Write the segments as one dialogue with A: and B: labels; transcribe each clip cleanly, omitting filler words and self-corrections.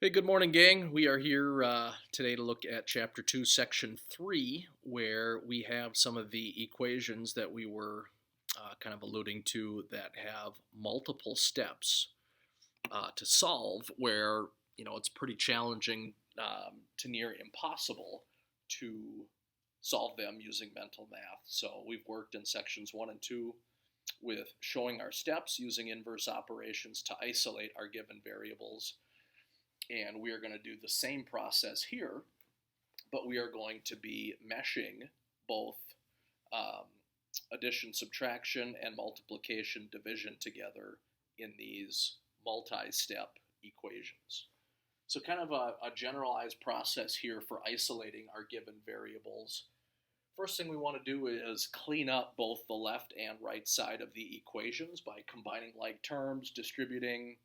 A: Hey, good morning, gang. We are here today to look at Chapter 2, Section 3, where we have some of the equations that we were kind of alluding to that have multiple steps to solve, where, it's pretty challenging to near impossible to solve them using mental math. So we've worked in Sections 1 and 2 with showing our steps using inverse operations to isolate our given variables, and we are going to do the same process here, but we are going to be meshing both um, addition, subtraction, and multiplication, division together in these multi-step equations. So kind of a generalized process here for isolating our given variables. First thing we want to do is clean up both the left and right side of the equations by combining like terms, distributing,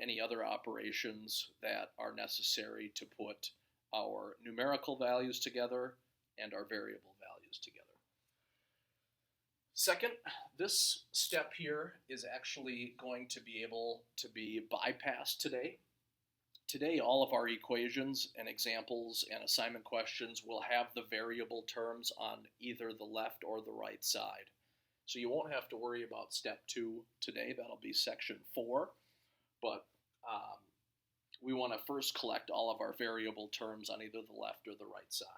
A: any other operations that are necessary to put our numerical values together and our variable values together. Second, this step here is actually going to be able to be bypassed today. Today, all of our equations and examples and assignment questions will have the variable terms on either the left or the right side. So you won't have to worry about step 2 today. That'll be section 4. But we want to first collect all of our variable terms on either the left or the right side.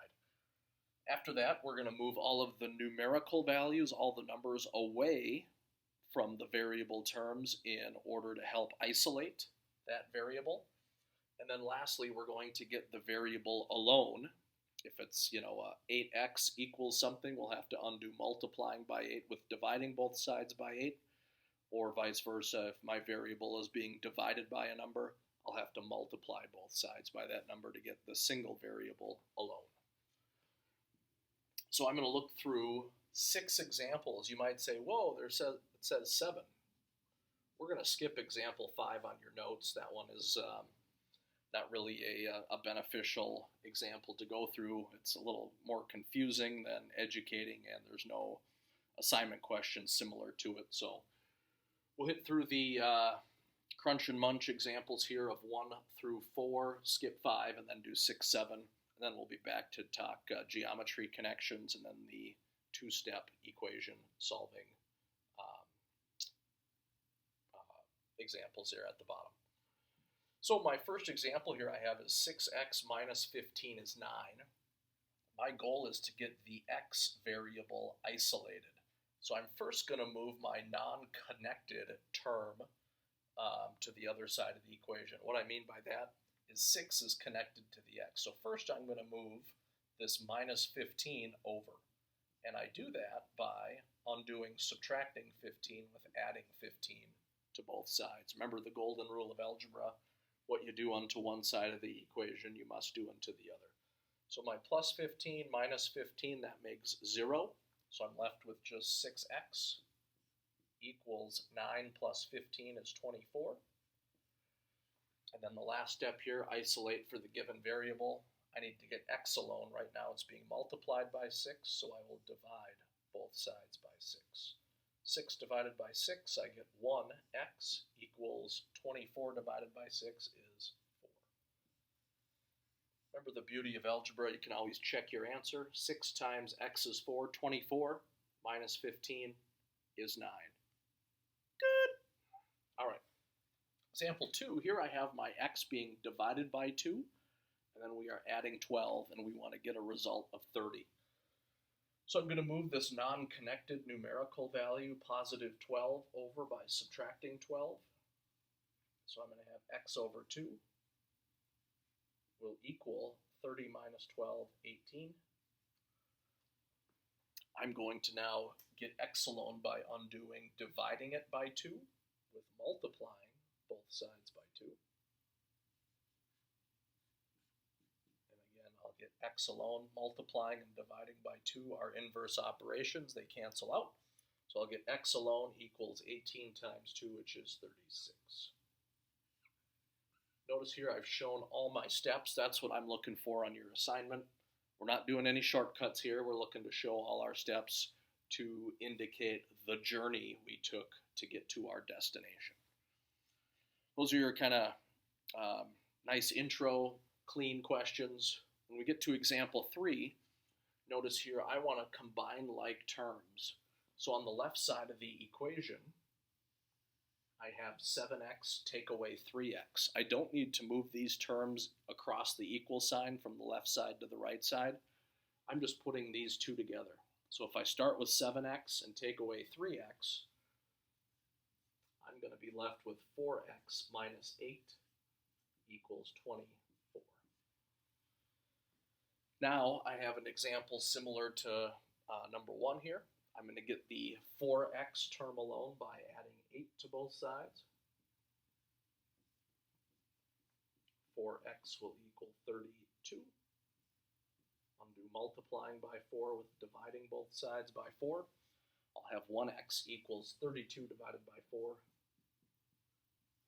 A: After that, we're going to move all of the numerical values, all the numbers, away from the variable terms in order to help isolate that variable. And then lastly, we're going to get the variable alone. If it's, 8x equals something, we'll have to undo multiplying by 8 with dividing both sides by 8. Or vice versa, if my variable is being divided by a number, I'll have to multiply both sides by that number to get the single variable alone. So I'm going to look through 6 examples. You might say, whoa, it says 7. We're going to skip example 5 on your notes. That one is not really a beneficial example to go through. It's a little more confusing than educating, and there's no assignment questions similar to it. So we'll hit through the crunch and munch examples here of 1 through 4, skip 5, and then do 6, 7. And then we'll be back to talk geometry connections and then the 2-step equation solving examples there at the bottom. So my first example here I have is 6x minus 15 is 9. My goal is to get the x variable isolated. So I'm first going to move my non-connected term to the other side of the equation. What I mean by that is 6 is connected to the x. So first I'm going to move this minus 15 over. And I do that by undoing subtracting 15 with adding 15 to both sides. Remember the golden rule of algebra: what you do unto one side of the equation, you must do unto the other. So my plus 15 minus 15, that makes 0. So I'm left with just 6x equals 9 plus 15 is 24. And then the last step here, isolate for the given variable. I need to get x alone. Right now it's being multiplied by 6, so I will divide both sides by 6. 6 divided by 6, I get 1x equals 24 divided by 6 is 4. Remember the beauty of algebra, you can always check your answer. 6 times x is 4, 24 minus 15 is 9. Good. All right. Example 2, here I have my x being divided by 2, and then we are adding 12, and we want to get a result of 30. So I'm going to move this non-connected numerical value, positive 12, over by subtracting 12. So I'm going to have x over 2 will equal 30 minus 12, 18. I'm going to now get x alone by undoing dividing it by 2 with multiplying both sides by 2. I'll get x alone. Multiplying and dividing by 2 are inverse operations. They cancel out. So I'll get x alone equals 18 times 2, which is 36. Notice here I've shown all my steps. That's what I'm looking for on your assignment. We're not doing any shortcuts here. We're looking to show all our steps to indicate the journey we took to get to our destination. Those are your kind of Nice intro, clean questions. When we get to example 3, notice here I want to combine like terms. So on the left side of the equation, I have 7x take away 3x. I don't need to move these terms across the equal sign from the left side to the right side. I'm just putting these two together. So if I start with 7x and take away 3x, I'm going to be left with 4x minus 8 equals 24. Now I have an example similar to number 1 here. I'm going to get the 4x term alone by adding 8 to both sides. 4x will equal 32. Undo multiplying by 4 with dividing both sides by 4. I'll have 1x equals 32 divided by 4,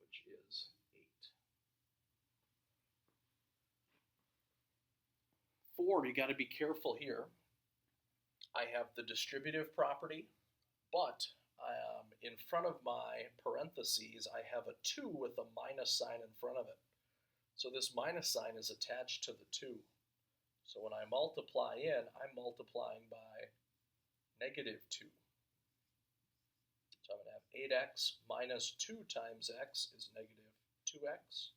A: which is 8. 4, you got to be careful here. I have the distributive property, but in front of my parentheses, I have a 2 with a minus sign in front of it. So this minus sign is attached to the 2. So when I multiply in, I'm multiplying by negative 2. So I'm going to have 8x minus 2 times x is negative 2x.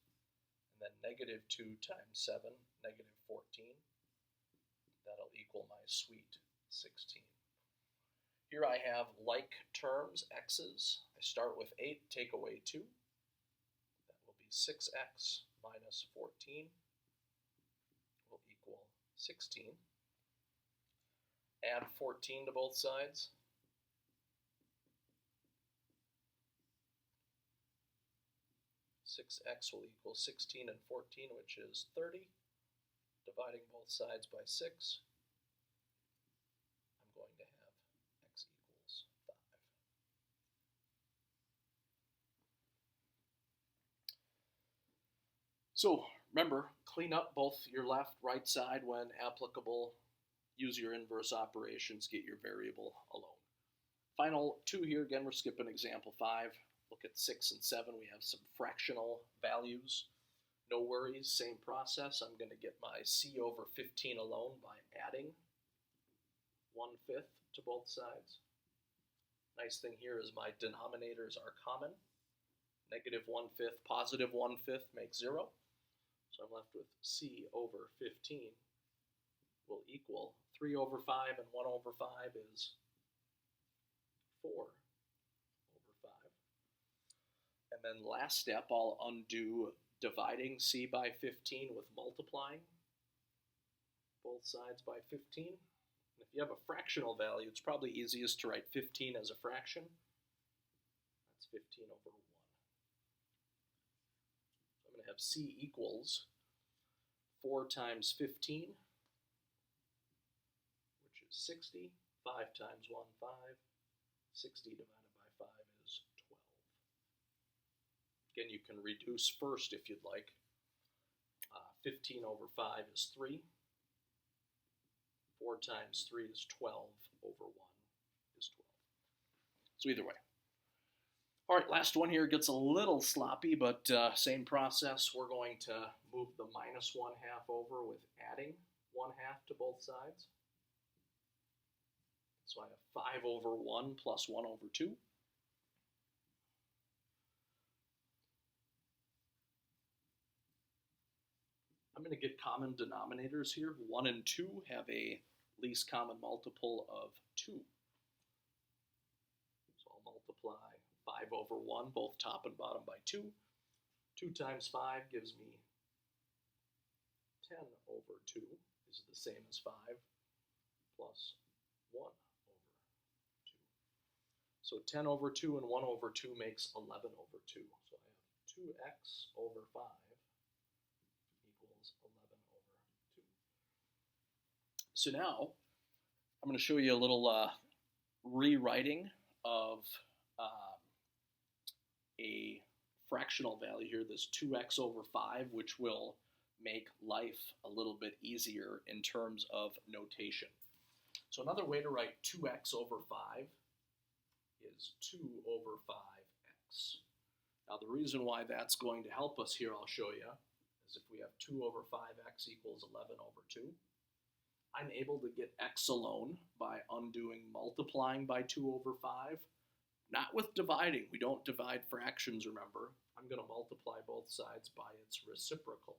A: And then negative 2 times 7, negative 14. That'll equal my sweet 16. Here I have like terms, x's. I start with 8, take away 2. That will be 6x minus 14 will equal 16. Add 14 to both sides. X will equal 16 and 14, which is 30. Dividing both sides by 6. I'm going to have x equals 5. So remember, clean up both your left, right side when applicable. Use your inverse operations, get your variable alone. Final 2 here, again, we're skipping example 5. Look at 6 and 7, we have some fractional values. No worries, same process. I'm going to get my c over 15 alone by adding 1/5 to both sides. Nice thing here is my denominators are common. Negative 1/5, positive 1/5 makes 0. So I'm left with c over 15 will equal 3 over 5, and 1 over 5 is 4 over 5. And then last step, I'll undo dividing c by 15 with multiplying both sides by 15. And if you have a fractional value, it's probably easiest to write 15 as a fraction. That's 15 over 1. So I'm going to have c equals 4 times 15, which is 60. 5 times 1, 5. 60 divided by 5 is 12. Again, you can reduce first if you'd like. 15 over 5 is 3. 4 times 3 is 12 over 1 is 12. So either way. All right, last one here gets a little sloppy, but same process. We're going to move the minus 1/2 over with adding 1/2 to both sides. So I have 5 over 1 plus 1 over 2. I'm going to get common denominators here. 1 and 2 have a least common multiple of 2. So I'll multiply 5 over 1, both top and bottom, by 2. 2 times 5 gives me 10 over 2 is the same as 5 plus 1 over 2. So 10 over 2 and 1 over 2 makes 11 over 2. So I have 2x over 5 equals 11 over 2. So now I'm going to show you a little rewriting of a fractional value here, this 2x over 5, which will make life a little bit easier in terms of notation. So another way to write 2x over 5 is 2 over 5x. Now the reason why that's going to help us here, I'll show you, is if we have 2 over 5x equals 11 over 2, I'm able to get x alone by undoing multiplying by 2 over 5, not with dividing. We don't divide fractions, remember. I'm going to multiply both sides by its reciprocal.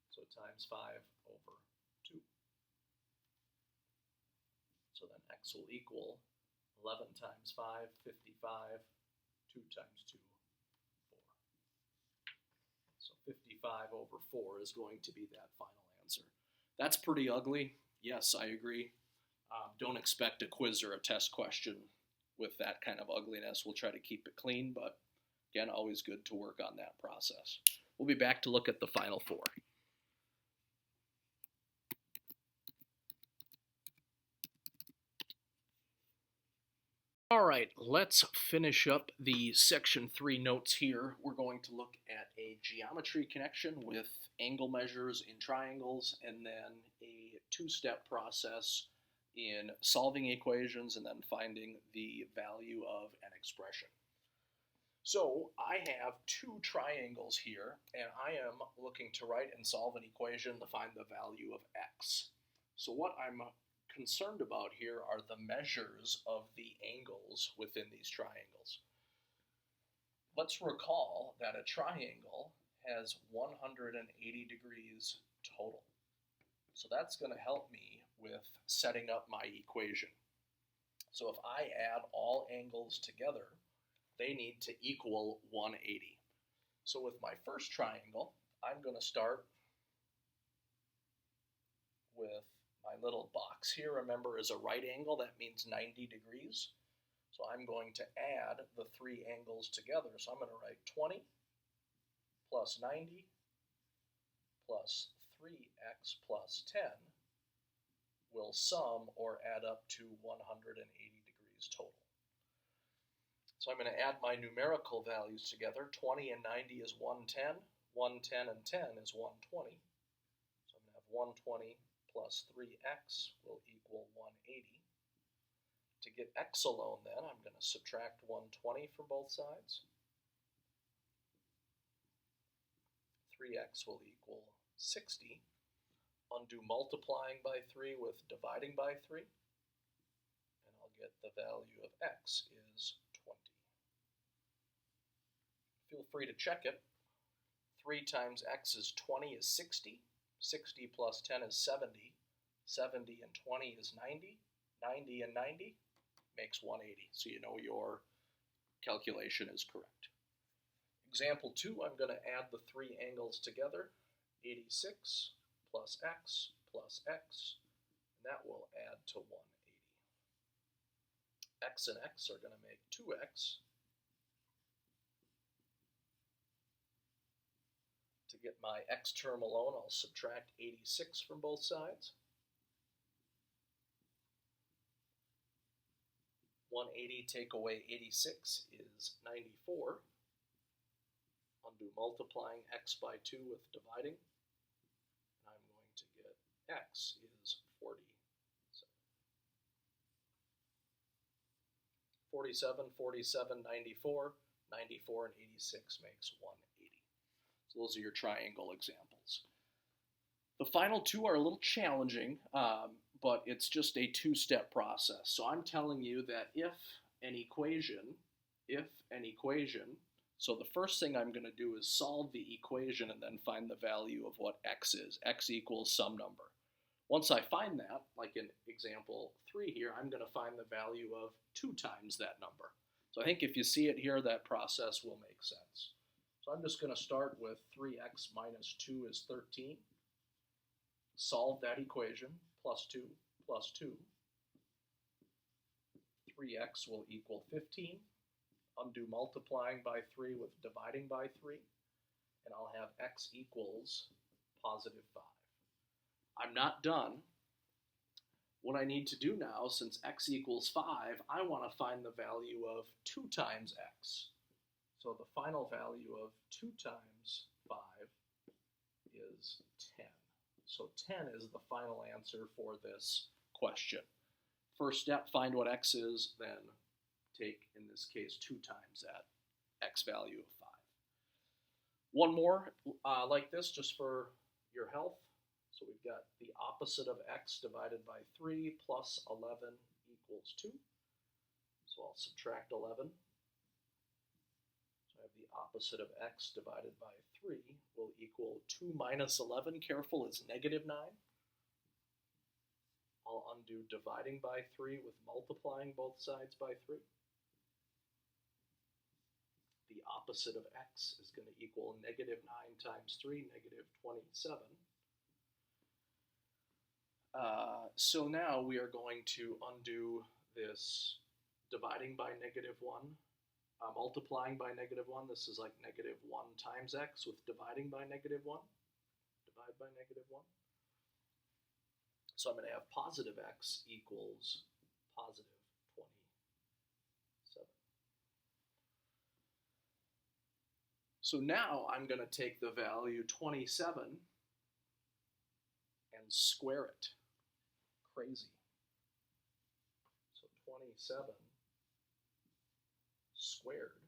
A: So times 5 over 2. So then x will equal 11 times 5, 55, 2 times 2, 4. So 55 over 4 is going to be that final answer. That's pretty ugly. Yes, I agree. Don't expect a quiz or a test question with that kind of ugliness. We'll try to keep it clean, but again, always good to work on that process. We'll be back to look at the final 4. All right, let's finish up the section 3 notes here. We're going to look at a geometry connection with angle measures in triangles, and then a 2-step process in solving equations and then finding the value of an expression. So I have 2 triangles here, and I am looking to write and solve an equation to find the value of x. So what I'm concerned about here are the measures of the angles within these triangles. Let's recall that a triangle has 180 degrees total. So that's going to help me with setting up my equation. So if I add all angles together, they need to equal 180. So with my first triangle, I'm going to start with my little box here, remember, is a right angle. That means 90 degrees. So I'm going to add the 3 angles together. So I'm going to write 20 plus 90 plus 3x plus 10 will sum or add up to 180 degrees total. So I'm going to add my numerical values together. 20 and 90 is 110. 110 and 10 is 120. So I'm going to have 120 plus 3x will equal 180. To get x alone then, I'm going to subtract 120 from both sides. 3x will equal 60. Undo multiplying by 3 with dividing by 3. And I'll get the value of x is 20. Feel free to check it. 3 times x is 20 is 60. 60 plus 10 is 70. 70 and 20 is 90. 90 and 90 makes 180. So you know your calculation is correct. Example 2, I'm going to add the 3 angles together. 86 plus x, and that will add to 180. X and x are going to make 2x. To get my x term alone, I'll subtract 86 from both sides. 180 take away 86 is 94. Undo multiplying x by 2 with dividing. And I'm going to get x is 47. 47, 47, 94. 94 and 86 makes 180. So those are your triangle examples. The final 2 are a little challenging, but it's just a 2-step process. So I'm telling you that if an equation, so the first thing I'm going to do is solve the equation and then find the value of what x is. X equals some number. Once I find that, like in example 3 here, I'm going to find the value of 2 times that number. So I think if you see it here, that process will make sense. So I'm just going to start with 3x minus 2 is 13. Solve that equation, plus 2 plus 2. 3x will equal 15. Undo multiplying by 3 with dividing by 3. And I'll have x equals positive 5. I'm not done. What I need to do now, since x equals 5, I want to find the value of 2 times x. So the final value of 2 times 5 is 10. So 10 is the final answer for this question. First step, find what x is, then take, in this case, 2 times that x value of 5. One more like this just for your health. So we've got the opposite of x divided by 3 plus 11 equals 2. So I'll subtract 11. So I have the opposite of x divided by 3 will equal 2 minus 11. Careful, is negative 9. I'll undo dividing by 3 with multiplying both sides by 3. The opposite of x is going to equal negative 9 times 3, negative 27. So now we are going to undo this dividing by negative 1, multiplying by negative 1. This is like negative 1 times x with dividing by negative 1. Divide by negative 1. So I'm going to have positive x equals positive 27. So now I'm going to take the value 27 and square it. Crazy. So 27 squared.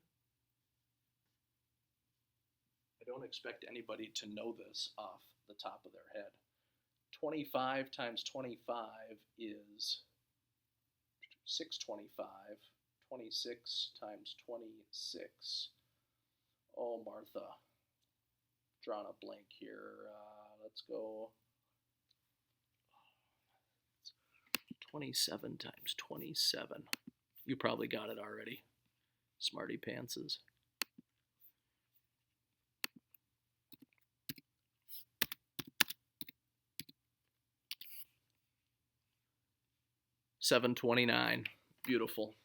A: I don't expect anybody to know this off the top of their head. 25 times 25 is 625. 26 times 26. Oh, Martha. Drawn a blank here. Let's go. 27 times 27. You probably got it already. Smarty pantses. $7.29. Beautiful.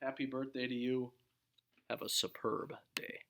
A: Happy birthday to you. Have a superb day.